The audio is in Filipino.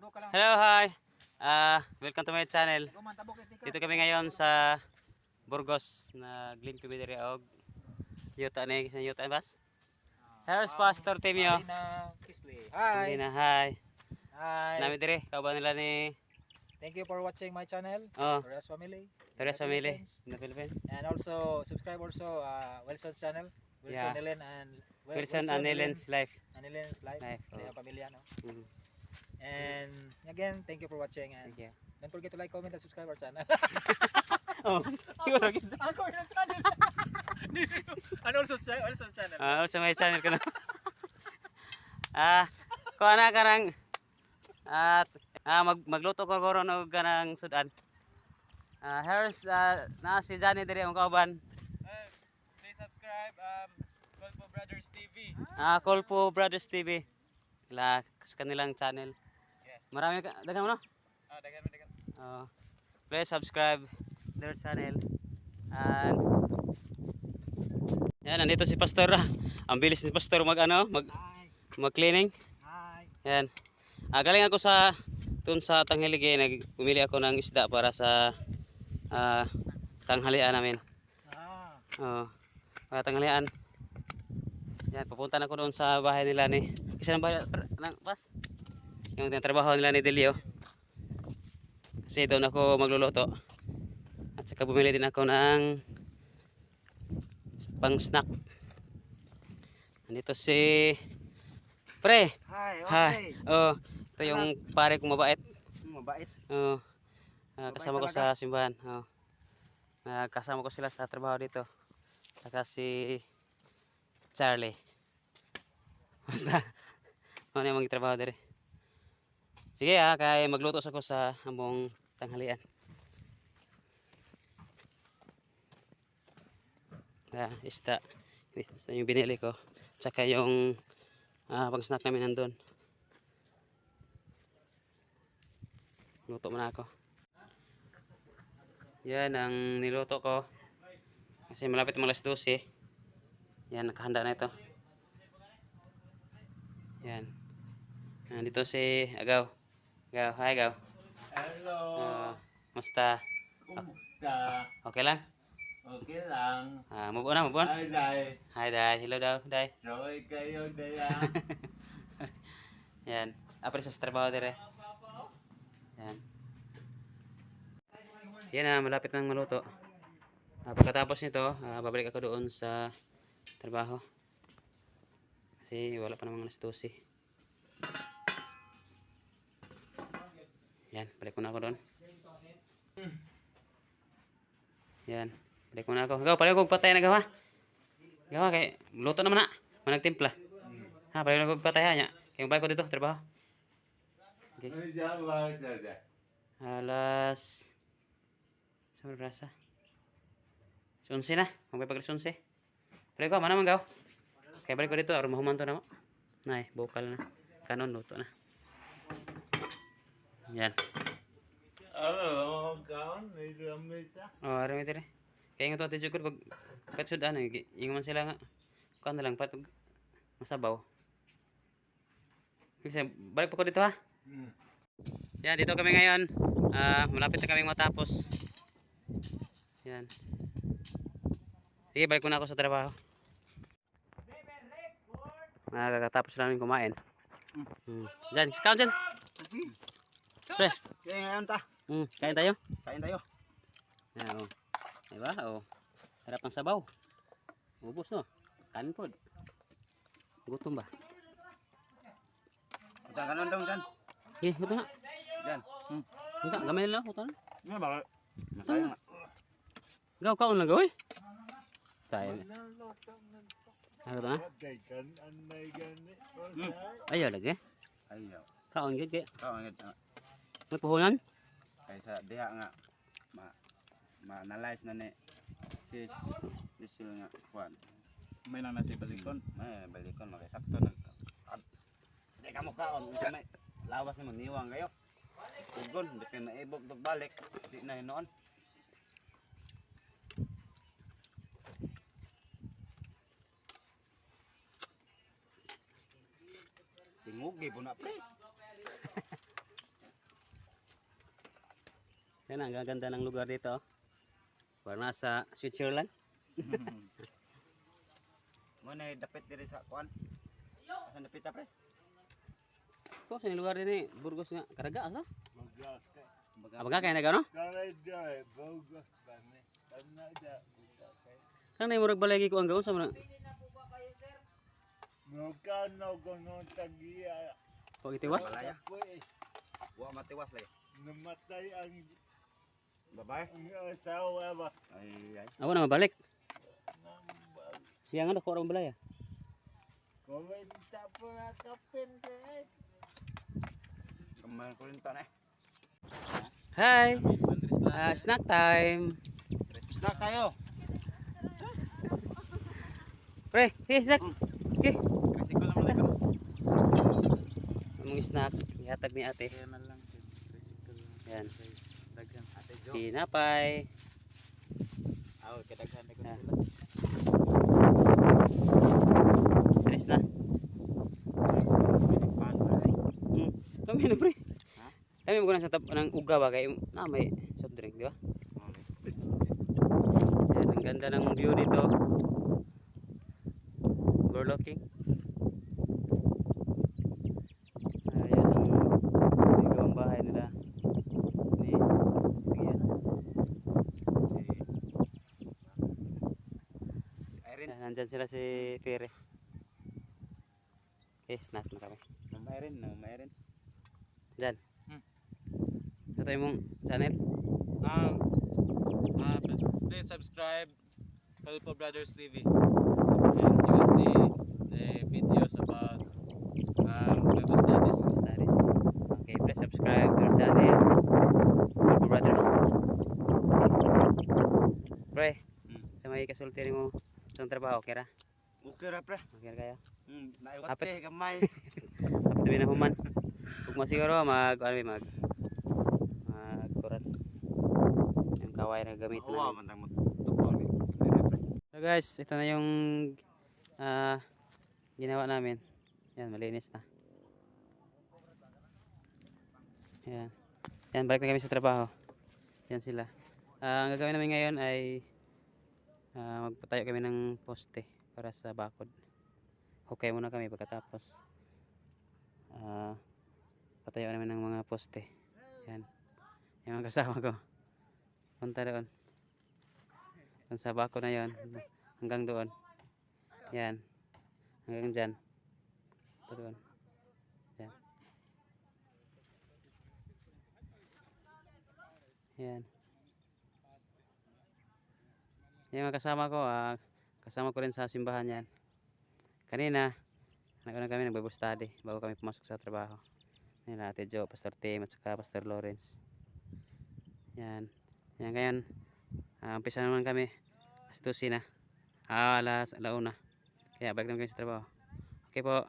Hello, hi. Welcome to my channel. Dito kami ngayon sa Burgos na glimpyo bidiri og yuta ni yuta bas. Here's Pastor Timio. Hi. Hindi na hi. Hi. Nami diri kauban nila ni Thank you for watching my channel. oh, Torres Family. Torres in the family Philippines. in the Philippines. And also subscribe also Wilson's channel. Wilson Yeah. Ellen and Wilson and Helen's life. Helen's life. Life, Sa oh. iyang pamilya, no? Mm, And again, thank you for watching and thank you. don't forget to like, comment, and subscribe our channel. Oh, siguro kita. Ako yung channel. And also Wilson's channel. Also may channel ko na. Ko ana karang magluto ko karon og kanang sudan. Here's na si Johnny diri ang kauban. Please subscribe Golfo Brothers TV. Kolpo Brothers TV. Ila sa kanilang channel. Yes. Marami ka dagan mo no? Dagan. Please subscribe their channel. And yan, nandito si Pastor. Ang bilis ni Pastor mag cleaning. Hi. Yan. Galing ako sa Tanghilige, pumili ako ng isda para sa tanghalian namin. Para tanghalian. Yan, pupunta na ako doon sa bahay nila ni isa ng bahay ng pas. Yung trabaho nila ni Delio. Kasi doon ako magluluto. At saka bumili din ako ng pang snack. Nandito si Pre. Hi. Hi. Oh, ito yung pare kong mabait. Mabait. Oh. Kasama ko sa simbahan. Oh. Kasama ko sila sa trabaho dito. Saka si Charlie. Basta. Ano yung mga trabaho dito. Sige kaya magluto ako sa among tanghalian. Isda yung binili ko. Saka yung pang snack namin nandun. Luto muna ako. Yan ang niluto ko. Kasi malapit mga alas 12. Yan, nakahanda na ito. Yan. Nandito si Agaw. Agaw, hi Agaw. Hello. Musta? Kumusta? Okay lang? Okay lang. Move on na, move on. Hi, Day. Hi, Day. Hello daw, Day. Sorry kayo, Day. Yan. Apres sa trabaho dire. Yan. Yan malapit nang maluto. Pagkatapos nito, babalik ako doon sa trabaho. Kasi wala pa namang alas 12. Yan, balik ko na ako doon. Yan, balik ko na ako. Gaw, pareho kong patay na gawa. Gawa kay luto naman na. Managtimpla. Pareho kong patay ha nya. Kaya balik ko dito trabaho. Okay. Alas Saan rasa? 11 na. Magpapag 11. Balik ko, mana man gaw? Kaya balik ko dito, rumahuman to na mo. Nay, bukal na. Kanon, luto na. Yan. Hello, kawan. May lamesa. Arami dire. Kaya nga to, ati Jugod, pag sudan, ingon man sila nga. Kuan na lang, patog masabaw. Kasi, balik pa ko dito ha. Yan, dito kami ngayon. Malapit na kaming matapos. Yan. Sige, balik muna ako sa trabaho. Kakatapos namin kumain. Diyan, ikaw dyan. Pre. Kaya ngayon ta. Kain tayo. Kain tayo. Yan, oh. Diba? Oh. Sarap ng sabaw. Ubus no. Kanin po. Gutom ba? Utang kanon dong, Jan. Okay, gutom na. Jan. Hindi, gamay lang. Gutom na. Nga ba? Tama. Gaw kaon lang gawin. Tayo. Ano to na? Ayaw lagi. Ayaw. Kaon gid kay. Kaon gid. May puhunan. Kaysa diha nga ma-analyze na ni sis disil nga kuan. May nang nasi balikon. May balikon makisakto nag. Di ka mo kaon, may lawas ni magniwang kayo. Ugon, di kayo maibog balik. Di na hinoon. Tingugi po na pre. Yan ang gaganda ng lugar dito. Oh. Parang nasa Switzerland. Mo na dapit diri sa kuan. Asan dapit pre? Kung sa lugar din eh, Burgos nga, Karaga, asa? Magkakay. Abaga kaya na gano? Kalay-day, bogus ba ni? Kanada, magkakay. Kang na murag balay ko ang gawon sa mga Magkano kung nung tagiya. pagitiwas. Balaya. Pues, Wa matiwas lay. namatay ang Babae. asawa ba? Ay ay. Ako na mabalik. Nambag. Siya nga ko orang balay. Kumenta po na kapin kay. Kamay ko rin ta na. Hi. Snack time. Snack tayo. Pre, snack. Okay. Tricycle naman lang ko. Among snack, ihatag ni ate. Kaya na lang tricycle. Yan. Daghan ate Jo. Tinapay. Aw, kadaghan na ko Ah. sila. Stress na. Pan pre. Kami na pre. Ha? Kami mo sa tap ng uga ba kay na may soft drink, di ba? Yan, ang ganda ng view dito. Overlooking. Ayan ang ligawang bahay nila. Ni Pia. Irene, Nandyan sila si Pere. Okay, snack na kami. Mama Irene. Dyan. Sa tayo mong channel. Please subscribe Kalpo Brothers TV and you will see the videos about Bible studies. Studies. Okay, please subscribe to our channel. Purple Brothers. Pre, sa may kasulti mo sa trabaho, okay ra? Okay ra pre. Okay ra kayo? Naiwat Kapit. kamay. Kapit na human. Huwag mo siguro kurat. Yung kaway na gamit Oo, na. man tang tupaw ni. Pre. So guys, ito na yung ginawa namin. Yan, malinis na. Yan. Yan, balik na kami sa trabaho. Yan sila. Ang gagawin namin ngayon ay magpatayo kami ng poste para sa bakod. Hukay muna kami pagkatapos. Patayo namin ng mga poste. Yan. Yung mga kasama ko. Punta doon. Doon sa bakod na yon hanggang doon. Yan. Hanggang dyan. Ito doon. Dyan. Yan. Yung mga kasama ko, kasama ko rin sa simbahan yan. Kanina, nag-ano kami, nag-Bible study bago kami pumasok sa trabaho. Yan, Ate Jo, Pastor Tim, at saka Pastor Lawrence. Yan. Yan, ngayon, umpisa naman kami. Alas 12 na. Alas 1. Kaya balik naman kami sa trabaho. Okay po.